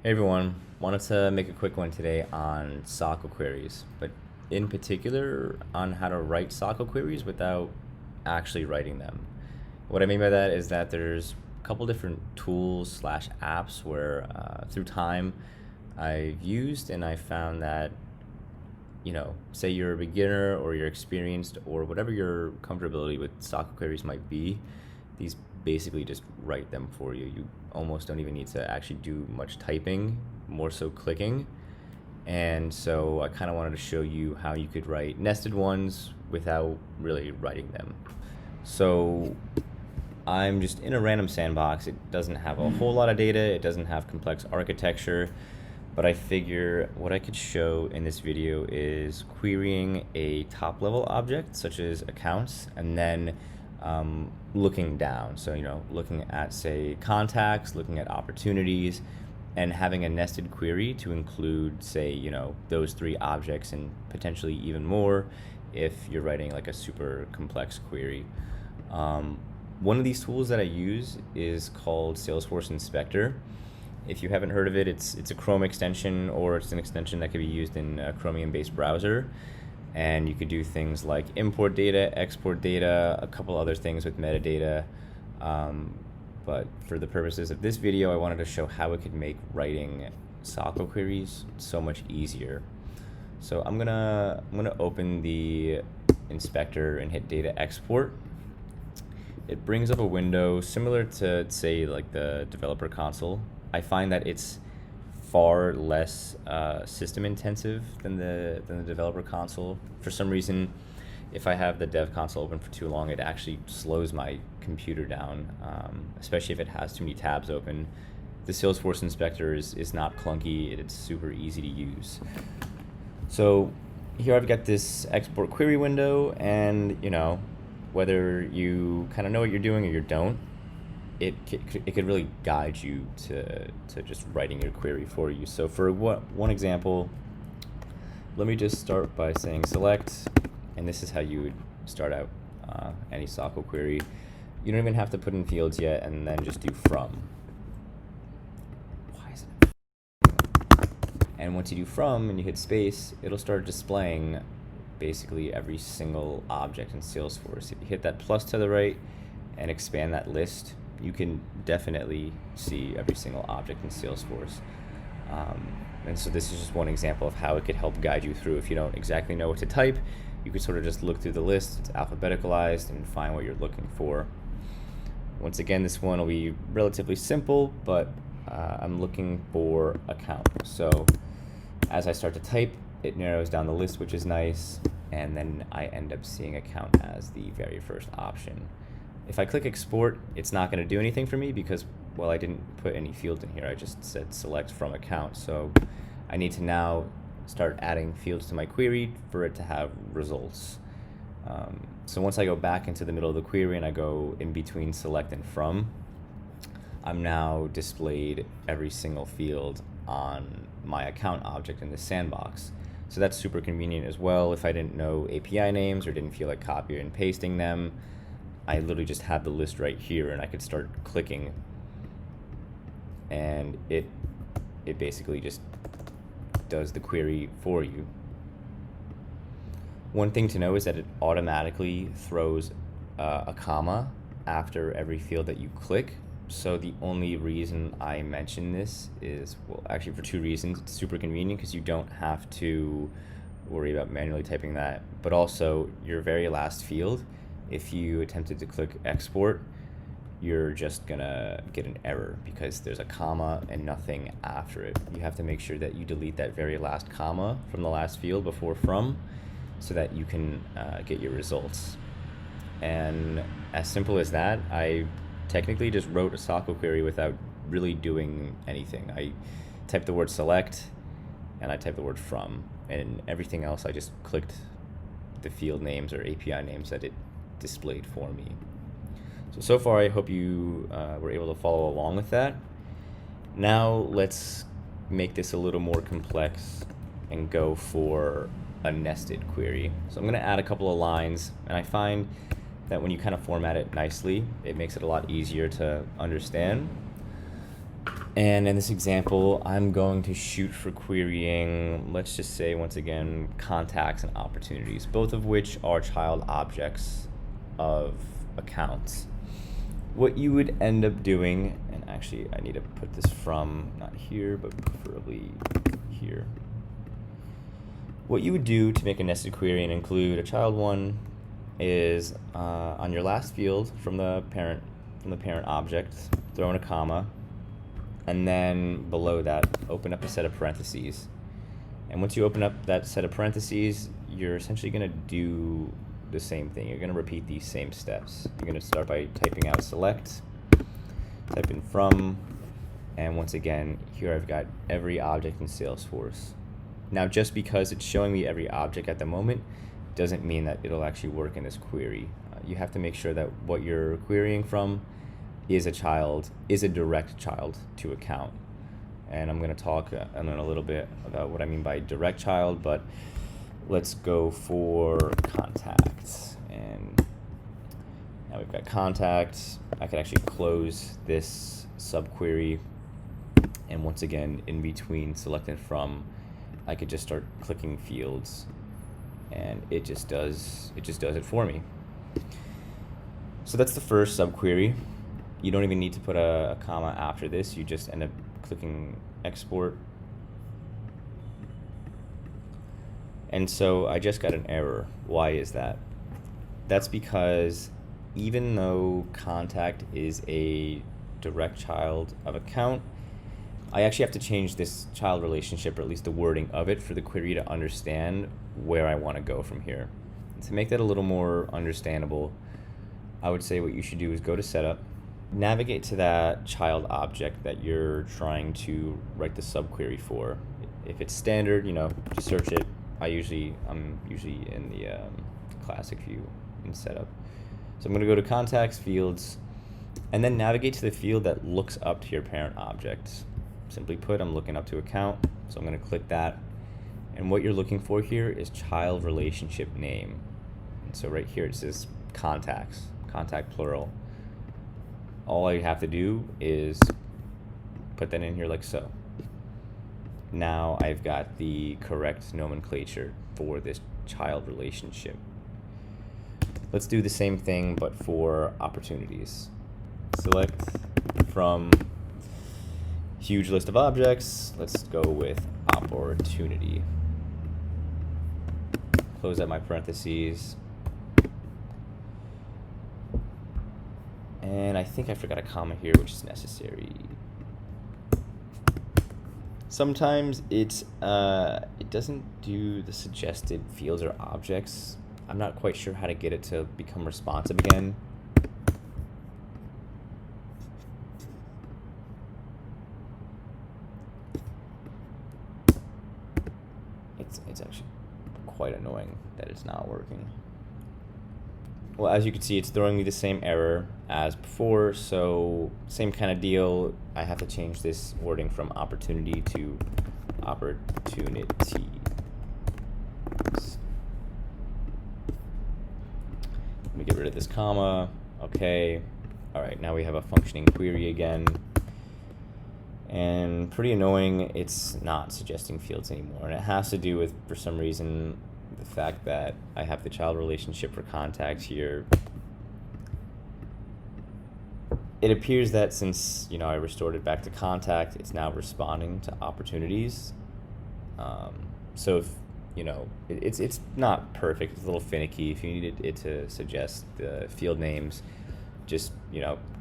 Hey everyone, wanted to make a quick one today on SOQL queries, but in particular on how to write SOQL queries without actually writing them. What I mean by that is that there's a couple different tools slash apps where through time I've used and I found that, say you're a beginner or you're experienced or whatever your comfortability with SOQL queries might be, these basically just write them for you. You almost don't even need to actually do much typing, more so clicking. And so I kind of wanted to show you how you could write nested ones without really writing them. So I'm just in a random sandbox. It doesn't have a whole lot of data. It doesn't have complex architecture. But I figure what I could show in this video is querying a top level object such as accounts and then looking down. So, looking at, say, contacts, looking at opportunities, and having a nested query to include, say, those three objects and potentially even more if you're writing like a super complex query. One of these tools that I use is called Salesforce Inspector. If you haven't heard of it, it's a Chrome extension, or it's an extension that can be used in a Chromium-based browser. And you could do things like import data, export data, a couple other things with metadata. But for the purposes of this video, I wanted to show how it could make writing SOQL queries so much easier. So I'm gonna open the inspector and hit data export. It brings up a window similar to, say, like the developer console. I find that it's far less system intensive than the developer console. For some reason, if I have the dev console open for too long, it actually slows my computer down, especially if it has too many tabs open. The Salesforce Inspector is not clunky. It's super easy to use. So here I've got this export query window, and whether you kind of know what you're doing or you don't, it could really guide you to just writing your query for you. So for one example, let me just start by saying select, and this is how you would start out any SOQL query. You don't even have to put in fields yet, and then just do from. Why is it? And once you do from and you hit space, it'll start displaying basically every single object in Salesforce. If you hit that plus to the right and expand that list, you can definitely see every single object in Salesforce. And so this is just one example of how it could help guide you through. If you don't exactly know what to type, you could sort of just look through the list. It's alphabeticalized and find what you're looking for. Once again, this one will be relatively simple, but I'm looking for account. So as I start to type, it narrows down the list, which is nice, and then I end up seeing account as the very first option. If I click export, it's not going to do anything for me because, well, I didn't put any fields in here. I just said select from account. So I need to now start adding fields to my query for it to have results. So once I go back into the middle of the query and I go in between select and from, I'm now displayed every single field on my account object in the sandbox. So that's super convenient as well. If I didn't know API names or didn't feel like copying and pasting them, I literally just had the list right here, and I could start clicking, and it basically just does the query for you. One thing to know is that it automatically throws a comma after every field that you click. So the only reason I mention this is, well, actually for two reasons. It's super convenient because you don't have to worry about manually typing that, but also your very last field, if you attempted to click export, you're just gonna get an error because there's a comma and nothing after it. You have to make sure that you delete that very last comma from the last field before from, so that you can get your results. And as simple as that, I technically just wrote a SOQL query without really doing anything. I typed the word select and I typed the word from, and everything else I just clicked the field names or API names that it displayed for me. So far I hope you were able to follow along with that. Now let's make this a little more complex and go for a nested query. So I'm going to add a couple of lines, and I find that when you kind of format it nicely, it makes it a lot easier to understand. And in this example, I'm going to shoot for querying, let's just say once again, contacts and opportunities, both of which are child objects of accounts. What you would end up doing, and actually I need to put this from not here, but preferably here. What you would do to make a nested query and include a child one is on your last field from the parent object, throw in a comma, and then below that, open up a set of parentheses. And once you open up that set of parentheses, you're essentially going to do the same thing. You're going to repeat these same steps. You're going to start by typing out select, type in from, and once again, here I've got every object in Salesforce. Now, just because it's showing me every object at the moment doesn't mean that it'll actually work in this query. You have to make sure that what you're querying from is a direct child to account. And I'm going to talk in a little bit about what I mean by direct child, but let's go for contacts. And now we've got contacts. I could actually close this subquery, and once again, in between select and from, I could just start clicking fields, and it just does it for me. So that's the first subquery. You don't even need to put a comma after this. You just end up clicking export. And so I just got an error. Why is that? That's because even though contact is a direct child of account, I actually have to change this child relationship, or at least the wording of it, for the query to understand where I want to go from here. And to make that a little more understandable, I would say what you should do is go to setup, navigate to that child object that you're trying to write the subquery for. If it's standard, just search it. I'm usually in the classic view in setup. So I'm going to go to contacts, fields, and then navigate to the field that looks up to your parent object. Simply put, I'm looking up to account, so I'm going to click that. And what you're looking for here is child relationship name. And so right here it says contacts, contact plural. All I have to do is put that in here like so. Now I've got the correct nomenclature for this child relationship. Let's do the same thing, but for opportunities. Select from huge list of objects. Let's go with opportunity. Close out my parentheses. And I think I forgot a comma here, which is necessary. Sometimes it doesn't do the suggested fields or objects. I'm not quite sure how to get it to become responsive again. It's actually quite annoying that it's not working. Well, as you can see, it's throwing me the same error as before, so same kind of deal. I have to change this wording from opportunity to opportunity. Let me get rid of this comma. Okay. All right, now we have a functioning query again. And pretty annoying, it's not suggesting fields anymore. And it has to do with, for some reason, the fact that I have the child relationship for contacts here. It appears that since I restored it back to contact, it's now responding to opportunities. So if it's not perfect, it's a little finicky. If you needed it to suggest the field names, just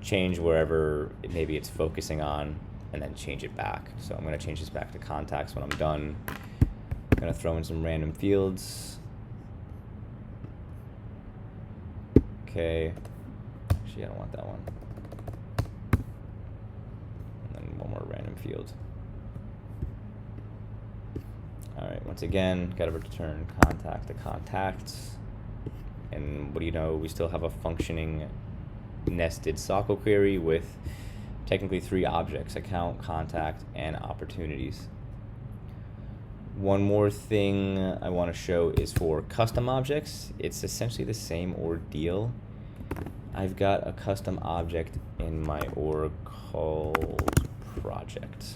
change wherever maybe it's focusing on, and then change it back. So I'm going to change this back to contacts when I'm done. I'm going to throw in some random fields. Okay. Actually, I don't want that one. And then one more random field. All right, once again, got to return contact to contacts. And what do you know? We still have a functioning nested SOQL query with technically 3 objects: account, contact, and opportunities. One more thing I want to show is for custom objects. It's essentially the same ordeal. I've got a custom object in my org called project.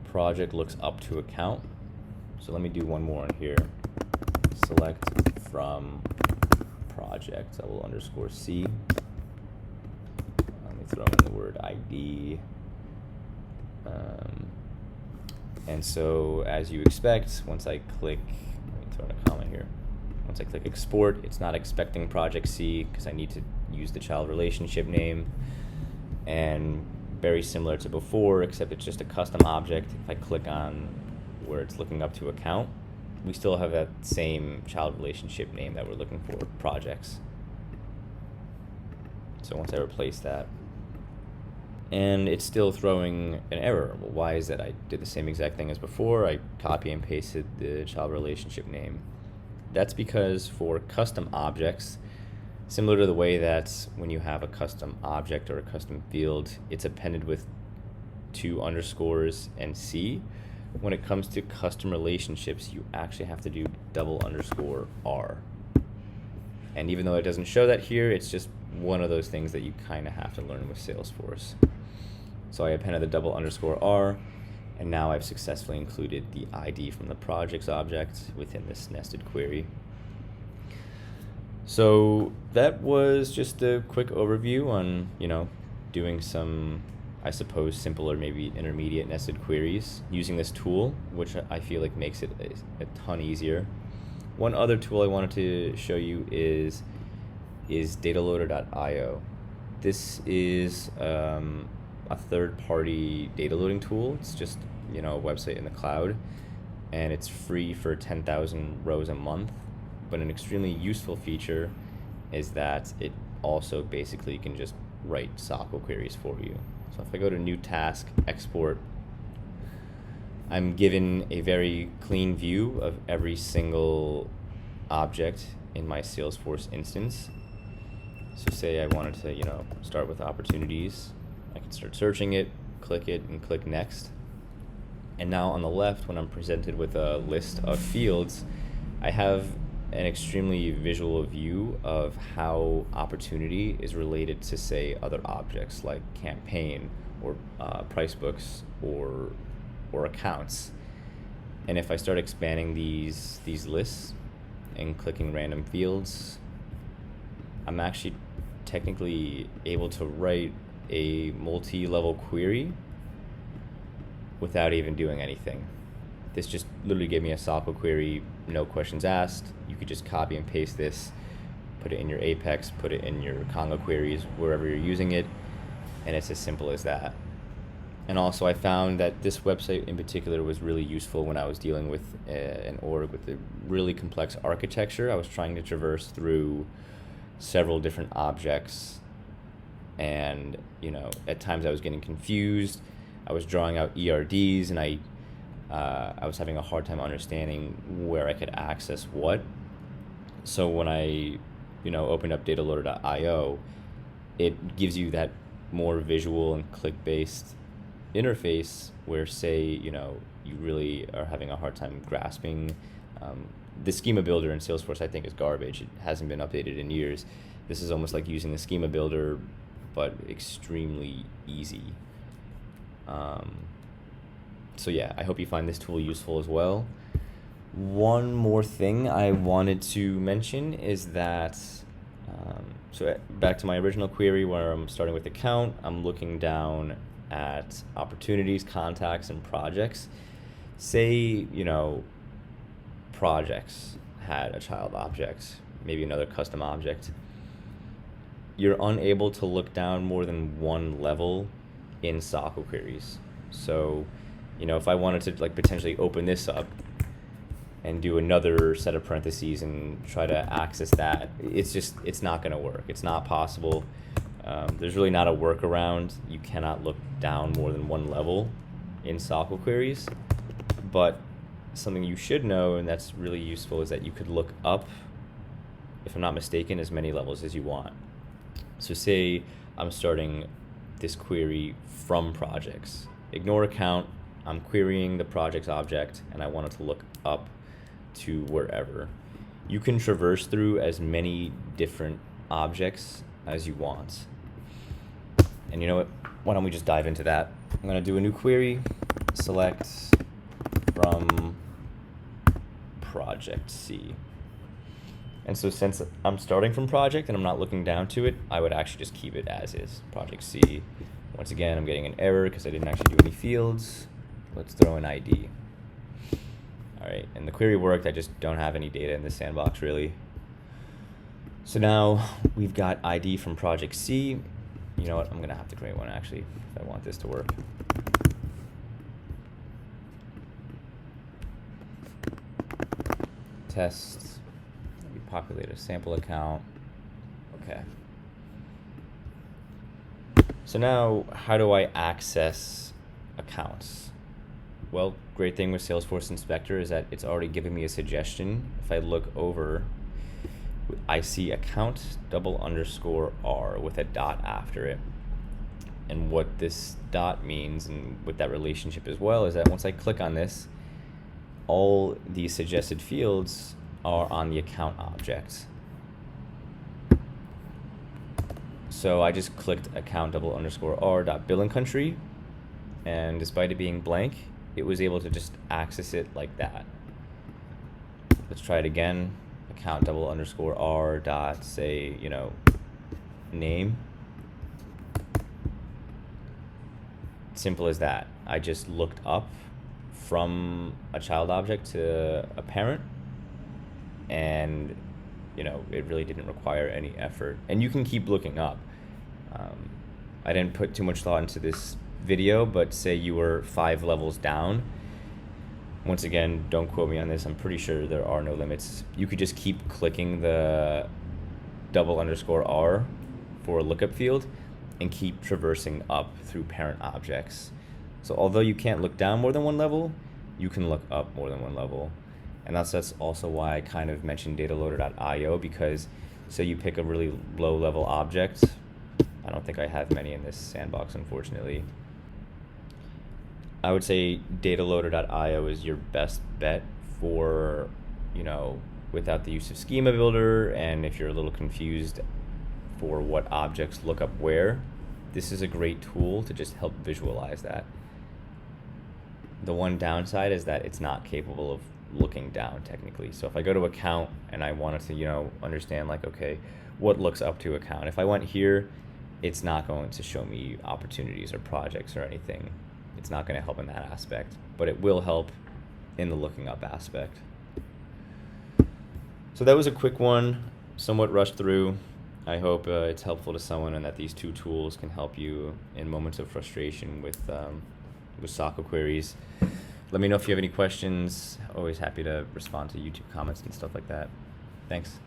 Project looks up to account. So let me do one more in here. Select from project. I will underscore C. Let me throw in the word ID. And so as you expect, once I click, let me throw in a comment here. Once I click export, it's not expecting project C because I need to use the child relationship name. And very similar to before, except it's just a custom object. If I click on where it's looking up to account, we still have that same child relationship name that we're looking for, projects. So once I replace that, and it's still throwing an error. Well, why is that? I did the same exact thing as before. I copy and pasted the child relationship name. That's because for custom objects, similar to the way that when you have a custom object or a custom field, it's appended with 2 underscores and C. When it comes to custom relationships, you actually have to do _R. And even though it doesn't show that here, it's just one of those things that you kind of have to learn with Salesforce. So I appended the _R, and now I've successfully included the ID from the projects object within this nested query. So that was just a quick overview on, doing some, I suppose, simple or maybe intermediate nested queries using this tool, which I feel like makes it a ton easier. One other tool I wanted to show you is dataloader.io. This is a third-party data loading tool. It's just a website in the cloud, and it's free for 10,000 rows a month. But an extremely useful feature is that it also basically can just write SOQL queries for you. So if I go to new task, export, I'm given a very clean view of every single object in my Salesforce instance. So say I wanted to, start with opportunities. I can start searching it, click it, and click next. And now on the left, when I'm presented with a list of fields, I have an extremely visual view of how opportunity is related to, say, other objects like campaign or price books or accounts. And if I start expanding these lists and clicking random fields, I'm actually technically able to write a multi-level query without even doing anything. This just literally gave me a SOQL query, no questions asked. You could just copy and paste this, put it in your Apex, put it in your Congo queries, wherever you're using it, and it's as simple as that. And also I found that this website in particular was really useful when I was dealing with an org with a really complex architecture. I was trying to traverse through several different objects, and at times I was getting confused. I was drawing out ERDs, and I was having a hard time understanding where I could access what. So when I opened up dataloader.io, it gives you that more visual and click-based interface where, say, you really are having a hard time grasping. The schema builder in Salesforce, I think, is garbage. It hasn't been updated in years. This is almost like using the schema builder, but extremely easy. So yeah, I hope you find this tool useful as well. One more thing I wanted to mention is that, so back to my original query where I'm starting with account, I'm looking down at opportunities, contacts, and projects. Say, projects had a child object, maybe another custom object. You're unable to look down more than one level in SOQL queries. So, if I wanted to potentially open this up and do another set of parentheses and try to access that, it's not going to work. It's not possible. There's really not a workaround. You cannot look down more than one level in SOQL queries. But something you should know, and that's really useful, is that you could look up, if I'm not mistaken, as many levels as you want. So say I'm starting this query from projects. Ignore account. I'm querying the projects object, and I want it to look up to wherever. You can traverse through as many different objects as you want. And you know what? why don't we just dive into that? I'm going to do a new query, select from project C. And so since I'm starting from project and I'm not looking down to it, I would actually just keep it as is, project C. Once again, I'm getting an error because I didn't actually do any fields. Let's throw an ID. All right, and the query worked. I just don't have any data in this sandbox really. So now we've got ID from project C. You know what, I'm gonna have to create one actually if I want this to work. Test, we populate a sample account. Okay. So now how do I access accounts? Well, great thing with Salesforce Inspector is that it's already giving me a suggestion. If I look over, I see account _R with a dot after it. And what this dot means, and with that relationship as well, is that once I click on this, all these suggested fields are on the account object. So I just clicked account _R.billing country, and despite it being blank, it was able to just access it like that. Let's try it again. Account _R dot say, you know, name. Simple as that. I just looked up from a child object to a parent, and you know, it really didn't require any effort. And you can keep looking up. I didn't put too much thought into this video, but say you were 5 levels down. Once again, don't quote me on this. I'm pretty sure there are no limits. You could just keep clicking the _R for a lookup field and keep traversing up through parent objects. So although you can't look down more than 1 level, you can look up more than 1 level. And that's also why I kind of mentioned dataloader.io, because say you pick a really low level object. I don't think I have many in this sandbox, unfortunately. I would say dataloader.io is your best bet for, you know, without the use of schema builder, and if you're a little confused for what objects look up where, this is a great tool to just help visualize that. The one downside is that it's not capable of looking down technically. So if I go to account and I wanted to, you know, understand like, okay, what looks up to account? If I went here, it's not going to show me opportunities or projects or anything. It's not going to help in that aspect, but it will help in the looking up aspect. So that was a quick one, somewhat rushed through. I hope it's helpful to someone, and that these 2 tools can help you in moments of frustration with SOQL queries. Let me know if you have any questions. Always happy to respond to YouTube comments and stuff like that. Thanks.